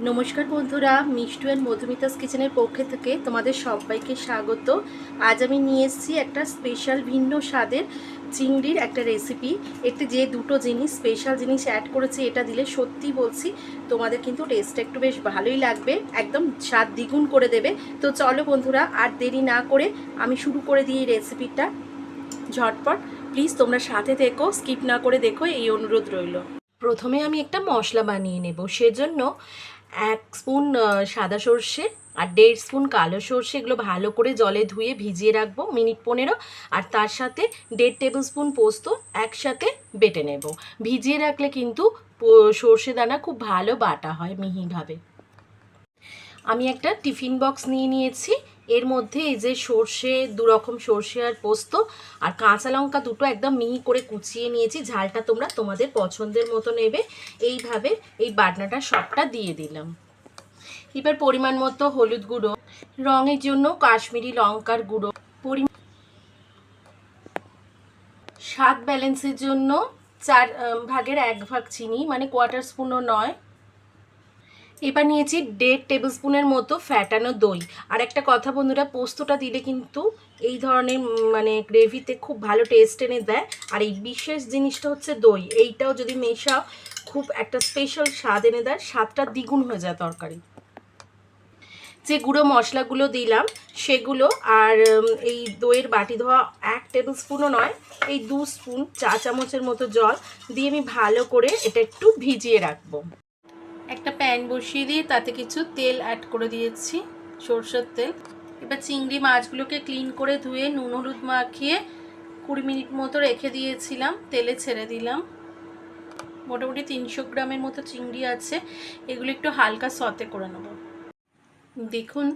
নমস্কার বন্ধুরা, মিষ্টু অ্যান্ড মধুমিতাস কিচেনের পক্ষ থেকে তোমাদের সবাইকে স্বাগত। আজ আমি নিয়ে এসেছি একটা স্পেশাল ভিন্ন স্বাদের চিংড়ির একটা রেসিপি। এতে যে দুটো জিনিস স্পেশাল জিনিস অ্যাড করেছি, এটা দিলে সত্যি বলছি তোমাদের কিন্তু টেস্টটা একটু বেশ ভালোই লাগবে, একদম স্বাদ দ্বিগুণ করে দেবে। তো চলো বন্ধুরা, আর দেরি না করে আমি শুরু করে দিই এই রেসিপিটা ঝটপট। প্লিজ তোমরা সাথে থেকো, স্কিপ না করে দেখো, এই অনুরোধ রইল। প্রথমে আমি একটা মশলা বানিয়ে নেব। সেজন্য 1 স্পুন সাদা সর্ষে আর 1.5 স্পুন কালো সর্ষে, এগুলো ভালো করে জলে ধুয়ে ভিজিয়ে রাখবো মিনিট 15। আর তার সাথে 1.5 টেবিল স্পুন পোস্ত একসাথে বেটে নেব। ভিজিয়ে রাখলে কিন্তু সর্ষে দানা খুব ভালো বাটা হয় মিহিভাবে। আমি একটা টিফিন বক্স নিয়ে নিয়েছি। এর মধ্যে এই যে সর্ষে, 2 রকম সর্ষে আর পোস্ত আর কাঁচা লঙ্কা দুটো একদম মিহি করে কুচিয়ে নিয়েছি। ঝালটা তোমরা তোমাদের পছন্দের মতো নেবে। এইভাবে এই বাটনাটা সবটা দিয়ে দিলাম। এবার পরিমাণ মতো হলুদ গুঁড়ো, রঙের জন্য কাশ্মীরি লঙ্কার গুঁড়ো, স্বাদ ব্যালেন্সের জন্য 4 ভাগের 1 ভাগ চিনি, মানে কোয়ার্টার স্পুনও নয়। এবার নিয়েছি 1.5 টেবিল স্পুনের মতো ফ্যাটানো দই। আর একটা কথা বন্ধুরা, পোস্তটা দিলে কিন্তু এই ধরনের মানে গ্রেভিতে খুব ভালো টেস্ট এনে দেয়। আর এই বিশেষ জিনিসটা হচ্ছে দই, এইটাও যদি মেশাও খুব একটা স্পেশাল স্বাদ এনে দেয়, স্বাদটা দ্বিগুণ হয়ে যায় তরকারি। যে গুঁড়ো মশলাগুলো দিলাম সেগুলো, আর এই দইয়ের বাটি ধোয়া 1 টেবিল স্পুনও নয়, এই 2 স্পুন চা চামচের মতো জল দিয়ে আমি ভালো করে এটা একটু ভিজিয়ে রাখবো। একটা প্যান বসিয়ে দিয়ে তাতে কিছু তেল অ্যাড করে দিয়েছি, সরষের তেল। এবার চিংড়ি মাছগুলোকে ক্লিন করে ধুয়ে নুন হলুদ মাখিয়ে 20 মিনিট মতো রেখে দিয়েছিলাম, তেলে ছেড়ে দিলাম। মোটামুটি 300 গ্রামের মতো চিংড়ি আছে, এগুলো একটু হালকা সতে করে নেব। দেখুন,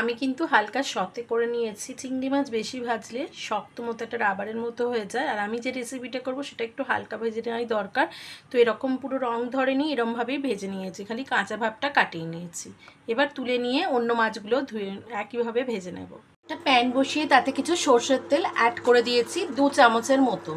আমি কিন্তু হালকা সতে করে নিয়েছি। চিংড়ি মাছ বেশি ভাজলে শক্ত মতো একটা রাবারের মতো হয়ে যায়, আর আমি যে রেসিপিটা করব সেটা একটু হালকা ভেজে নেওয়াই দরকার। তো এরকম পুরো রং ধরেনি, এরমভাবেই ভেজে নিয়েছি, খালি কাঁচা ভাবটা কাটিয়ে নিয়েছি। এবার তুলে নিয়ে অন্য মাছগুলো ধুয়ে একইভাবে ভেজে নেব। একটা প্যান বসিয়ে তাতে কিছু সরষের তেল অ্যাড করে দিয়েছি 2 চামচের মতো।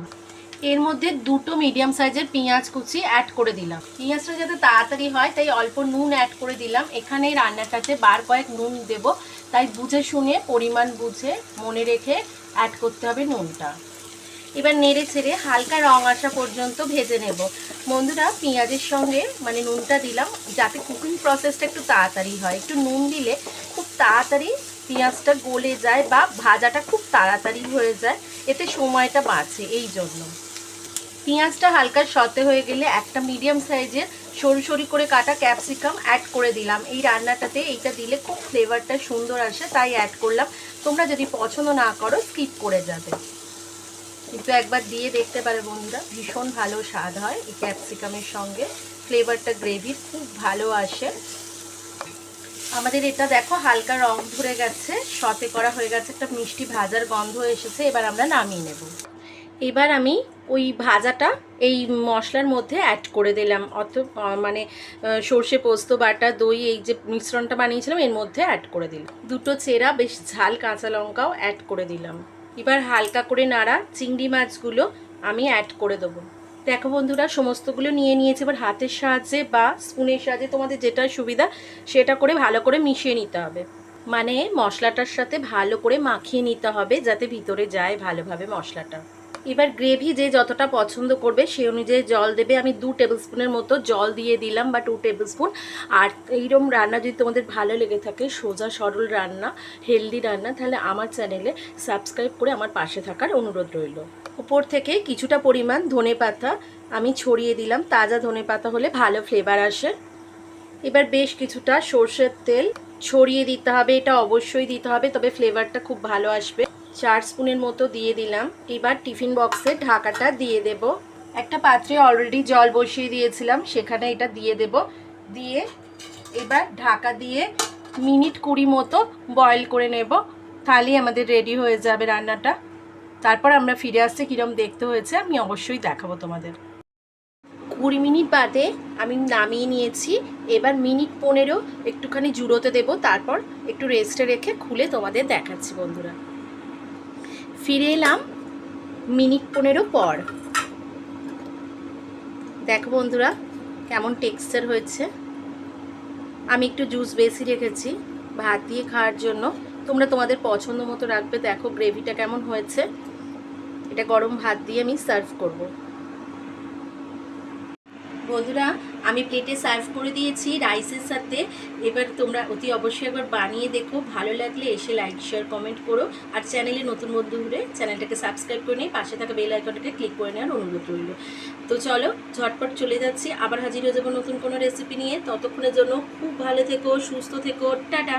এর মধ্যে 2টো মিডিয়াম সাইজের পেঁয়াজ কুচি অ্যাড করে দিলাম। পেঁয়াজটা যাতে তাড়াতাড়ি হয় তাই অল্প নুন অ্যাড করে দিলাম। এখানে রান্নাটাতে বার কয়েক নুন দেব, তাই বুঝে শুনে পরিমাণ বুঝে মনে রেখে অ্যাড করতে হবে নুনটা। এবার নেড়ে ছেড়ে হালকা রং আসা পর্যন্ত ভেজে নেব। বন্ধুরা, পেঁয়াজের সঙ্গে মানে নুনটা দিলাম যাতে কুকিং প্রসেসটা একটু তাড়াতাড়ি হয়। একটু নুন দিলে খুব তাড়াতাড়ি পেঁয়াজটা গলে যায় বা ভাজাটা খুব তাড়াতাড়ি হয়ে যায়, এতে সময়টা বাঁচে। এই জন্য পেঁয়াজটা হালকা সতে হয়ে গেলে একটা মিডিয়াম সাইজের সরু সরু করে কাটা ক্যাপসিকাম অ্যাড করে দিলাম। এই রান্নাটাতে এইটা দিলে খুব ফ্লেভারটা সুন্দর আসে, তাই অ্যাড করলাম। তোমরা যদি পছন্দ না করো স্কিপ করে যাবে, কিন্তু একবার দিয়ে দেখতে পারো বন্ধুরা, ভীষণ ভালো স্বাদ হয় এই ক্যাপসিকামের সঙ্গে। ফ্লেভারটা গ্রেভির খুব ভালো আসে। আমাদের এটা দেখো হালকা রং ধরে গেছে, সতে করা হয়ে গেছে, একটা মিষ্টি ভাজার গন্ধ এসেছে। এবার আমরা নামিয়ে নেব। এবার আমি ওই ভাজাটা এই মশলার মধ্যে অ্যাড করে দিলাম, মানে সর্ষে পোস্ত বাটা, দই, এই যে মিশ্রণটা বানিয়েছিলাম এর মধ্যে অ্যাড করে দিলাম। 2টো চেরা বেশ ঝাল কাঁচা লঙ্কাও অ্যাড করে দিলাম। এবার হালকা করে নাড়া চিংড়ি মাছগুলো আমি অ্যাড করে দেবো। দেখো বন্ধুরা, সমস্তগুলো নিয়ে নিয়েছি। এবার হাতের সাহায্যে বা স্পুনের সাহায্যে তোমাদের যেটা সুবিধা সেটা করে ভালো করে মিশিয়ে নিতে হবে, মানে মশলাটার সাথে ভালো করে মাখিয়ে নিতে হবে যাতে ভিতরে যায় ভালোভাবে মশলাটা। এবার গ্রেভি যে যতটা পছন্দ করবে সেই অনুযায়ী জল দেবে। আমি 2 টেবিল স্পুনের মতো জল দিয়ে দিলাম, বা 2 টেবিল স্পুন। আর এইরকম রান্না যদি তোমাদের ভালো লেগে থাকে, সোজা সরল রান্না, হেলদি রান্না, তাহলে আমার চ্যানেলে সাবস্ক্রাইব করে আমার পাশে থাকার অনুরোধ রইল। উপর থেকে কিছুটা পরিমাণ ধনেপাতা আমি ছড়িয়ে দিলাম, তাজা ধনেপাতা হলে ভালো ফ্লেভার আসে। এবার বেশ কিছুটা সর্ষের তেল ছড়িয়ে দিতে হবে, এটা অবশ্যই দিতে হবে, তবে ফ্লেভারটা খুব ভালো আসবে। 4 স্পুনের মতো দিয়ে দিলাম। এবার টিফিন বক্সে ঢাকাটা দিয়ে দেব। একটা পাত্রে অলরেডি জল বসিয়ে দিয়েছিলাম, সেখানে এটা দিয়ে দেব। দিয়ে এবার ঢাকা দিয়ে মিনিট 20 মতো বয়েল করে নেব, তাহলেই আমাদের রেডি হয়ে যাবে রান্নাটা। তারপর আমরা ফিরে আসতে কীরকম দেখতে হয়েছে আমি অবশ্যই দেখাবো তোমাদের। 20 মিনিট বাদে আমি নামিয়ে নিয়েছি। এবার মিনিট 15 একটুখানি জুড়োতে দেব, তারপর একটু রেস্টে রেখে খুলে তোমাদের দেখাচ্ছি বন্ধুরা। ফিরে এলাম মিনিট 15 পর। দেখো বন্ধুরা কেমন টেক্সচার হয়েছে। আমি একটু জুস বেশি রেখেছি ভাত দিয়ে খাওয়ার জন্য, তোমরা তোমাদের পছন্দ মতো রাখবে। দেখো গ্রেভিটা কেমন হয়েছে। এটা গরম ভাত দিয়ে আমি সার্ভ করব। বন্ধুরা আমি প্লেটে সার্ভ করে দিয়েছি রাইসের সাথে। এবার তোমরা অতি অবশ্যই একবার বানিয়ে দেখো, ভালো লাগলে এসে লাইক শেয়ার কমেন্ট করো। আর চ্যানেলে নতুন বন্ধু হলে চ্যানেলটাকে সাবস্ক্রাইব করে নিয়ে পাশে থাকা বেল আইকনটাকে ক্লিক করে নেওয়ার অনুরোধ রইল। তো চলো ঝটপট চলে যাচ্ছি, আবার হাজির হয়ে যাবো নতুন কোনো রেসিপি নিয়ে। ততক্ষণের জন্য খুব ভালো থেকো, সুস্থ থেকো, টাটা।